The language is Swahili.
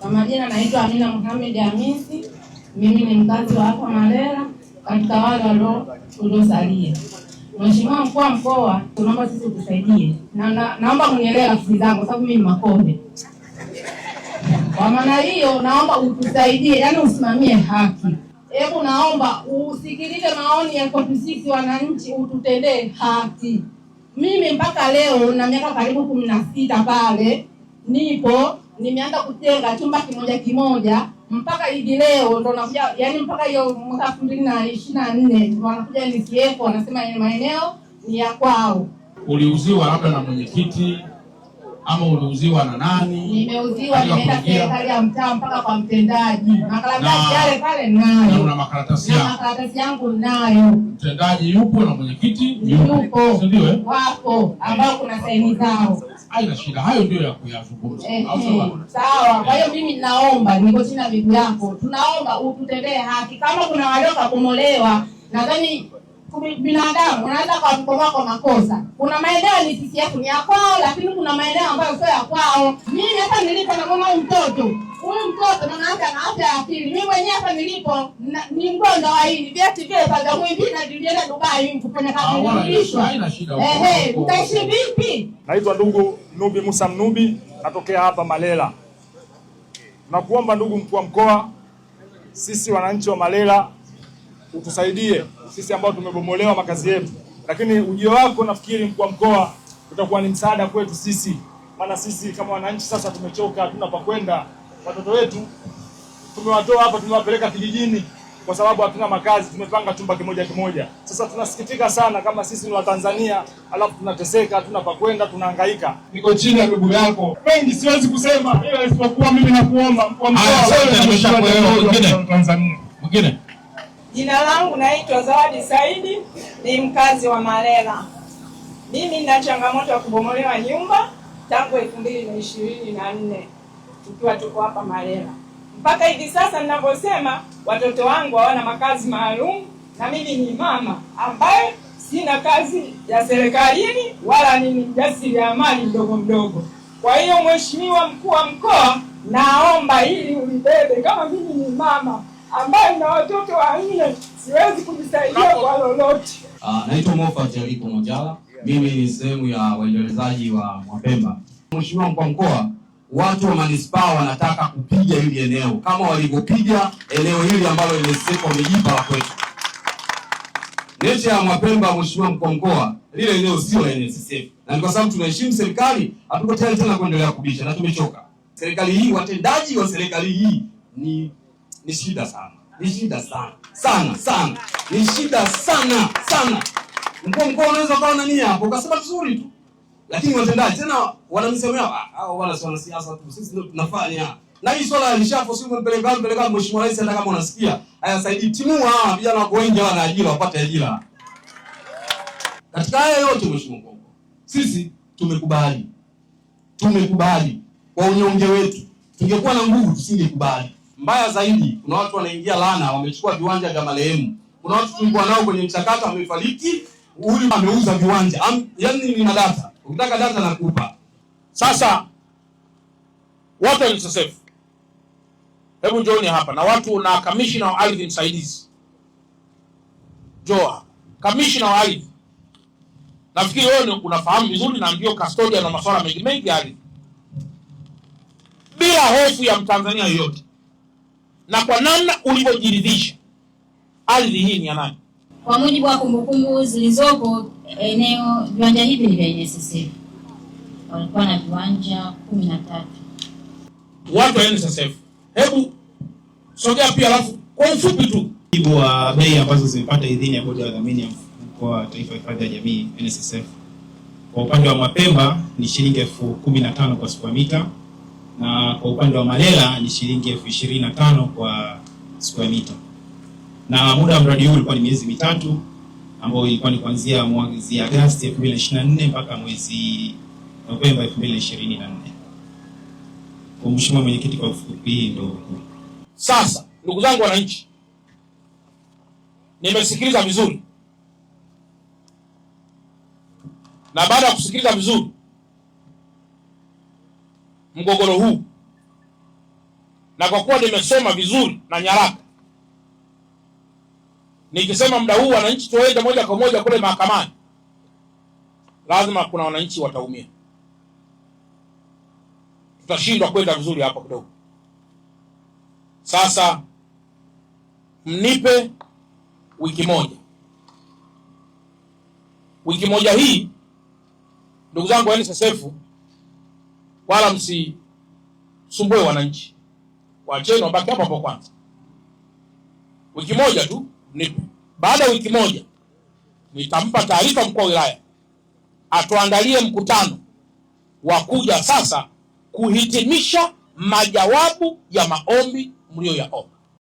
Kwa majina naitwa Amina Mohamed Hamisi. Mimi ni mkazi wa hapa Malela katika wale waliosalia. Mheshimiwa Mkuu wa Mkoa, tunaomba sisi utusaidie. Naomba mnielewe rafiki zangu sababu mimi ni Makonde. Kwa maana hiyo naomba utusaidie, yani usimamie haki. Hebu naomba usikilize maoni ya kwetu sisi wananchi, ututendee haki. Mimi mpaka leo na miaka karibu 16 pale nimeanza kutenga chumba kimoja mpaka hivi leo ndo nakuja, yani mpaka hiyo mwaka 2024 wanakuja NCF wanasema maeneo ni ya kwao. Uliuziwa labda na mwenyekiti ama uliuziwa na nani? Nimeuziwa, nimeenda serikali ya mtaa mpaka kwa mtendaji. Makaratasi yale pale nayo. Na makaratasi yangu. Makaratasi yangu nayo. Mtendaji yupo na mwenyekiti yupo. Ndio wapo ambao kuna saini zao. Haina shida, hayo ndio ya kuyazungumza. Sawa. Kwa hiyo mimi ninaomba, niko chini ya miguu yako. Tunaomba ututendee haki. Kama kuna walioka kumolewa, nadhani binadamu unaweza kukomboa kwa makosa. Kuna maeneo ni CCF ni ya kwao, lakini kuna maeneo ambayo sio ya kwao. Mimi hapa nilipo na mama mtoto. Huyu mtoto mama yake ana afya ya akili. Mimi mwenyewe hapa nilipo ni mgonjwa wa hili. Vyeti vile pale mwingine na nilienda Dubai kufanya kazi nilishwa. Haina shida. Utaishi vipi? Naitwa ndugu Nubi Musa Mnubi, natokea hapa Malela. Nakuomba ndugu Mkuu wa Mkoa, sisi wananchi wa Malela utusaidie sisi ambao tumebomolewa makazi yetu. Lakini ujio wako nafikiri Mkuu wa Mkoa utakuwa ni msaada kwetu sisi. Maana sisi kama wananchi sasa tumechoka, hatuna pa kwenda. Watoto wetu tumewatoa hapa, tumewapeleka kijijini kwa sababu hatuna makazi, tumepanga chumba kimoja. Sasa tunasikitika sana kama sisi ni Watanzania, alafu tunateseka, hatuna pa kwenda, tunahangaika. Niko chini ya ndugu yako. Mengi siwezi kusema, ila isipokuwa mimi nakuomba Mkuu wa Mkoa Tanzania. Mwingine. Jina langu naitwa Zawadi Saidi, ni mkazi wa Malela. Mimi nina changamoto ya kubomolewa nyumba tangu 2024 tukiwa tuko hapa Malela. Mpaka hivi sasa ninavyosema, watoto wangu hawana makazi maalum na mimi ni mama ambaye sina kazi ya serikalini wala ni mjasiriamali mdogo. Kwa hiyo Mheshimiwa Mkuu wa Mkoa, naomba ili ulibebe, kama mimi ni mama ambaye na watoto 4 siwezi kujisaidia kwa lolote. Naitwa Mofa Jaliko Mojala. Mimi ni sehemu ya waendelezaji wa Mwapemba. Mheshimiwa Mkuu wa Mkoa, watu wa manispaa wanataka kupiga hili eneo kama walivyopiga eneo hili ambalo NSSF wamejipa la kwetu. Necha ya Mwapemba, Mheshimiwa Mkuu wa Mkoa, lile eneo sio la NSSF. Na ni kwa sababu tunaheshimu serikali, hatuko tayari tena kuendelea kubisha na tumechoka. Serikali hii, watendaji wa serikali hii ni shida sana. Ni shida sana. Ni shida sana. Mkuu wa Mkoa unaweza kaona nia hapo ukasema vizuri tu. Lakini watendaji tena wanamsemea hao wala sio wanasiasa tu. Sisi ndio tunafanya. Na hii swala lishapo sio mpeleka Mheshimiwa Rais, hata kama unasikia. Haya Saidi timua hawa vijana wako wengi wana ajira, wapate ajira. Katika haya yote Mheshimiwa Mkuu, sisi tumekubali kwa unyonge wetu. Tungekuwa na nguvu tusingekubali. Mbaya zaidi, kuna watu wanaingia laana, wamechukua viwanja vya marehemu. Kuna watu tulikuwa nao kwenye mchakato wamefariki, huyu ameuza viwanja. Yaani ni data. Ukitaka data nakupa. Sasa watu wa NSSF, hebu njooni hapa na watu na kamishna wa ardhi msaidizi. Joa, kamishna wa ardhi. Nafikiri wewe unafahamu vizuri na ndio custodian na masuala mengi ya ardhi. Bila hofu ya Mtanzania yoyote. Na kwa namna ulivyojiridhisha, ardhi hii ni ya nani? Kwa mujibu wa kumbukumbu zilizopo, viwanja hivi ni vya NSSF. Walikuwa na viwanja 13. Watu wa NSSF, hebu sogea pia alafu kwa ufupi tu. Mujibu wa bei ambazo zimepata idhini ya bodi ya wadhamini ya Mkoa wa Taifa ya Hifadhi ya Jamii NSSF. Kwa upande wa Mwapemba ni shilingi 15,000 kwa square meter. Na kwa upande wa Malela ni shilingi 25,000 kwa square meter. Na muda wa mradi huu ulikuwa ni miezi 3 ambao ilikuwa ni kuanzia mwezi Agosti 2024 mpaka mwezi Novemba 2024. Kwa Mheshimiwa Mwenyekiti, kwa ufupi ndio. Sasa ndugu zangu wananchi, nimesikiliza vizuri. Na baada ya kusikiliza vizuri mgogoro huu na kwa kuwa nimesoma vizuri na nyaraka, nikisema muda huu wananchi tuende moja kwa moja kule mahakamani, lazima kuna wananchi wataumia. Tutashindwa kwenda vizuri hapa kidogo. Sasa mnipe wiki moja. Wiki moja hii, ndugu zangu wa NSSF, wala msisumbue wananchi, waacheni wabaki hapa hapo kwanza. Wiki moja tu nipe. Baada ya wiki moja nitampa taarifa mkuu wa wilaya atuandalie mkutano wa kuja sasa kuhitimisha majawabu ya maombi mlioyaomba.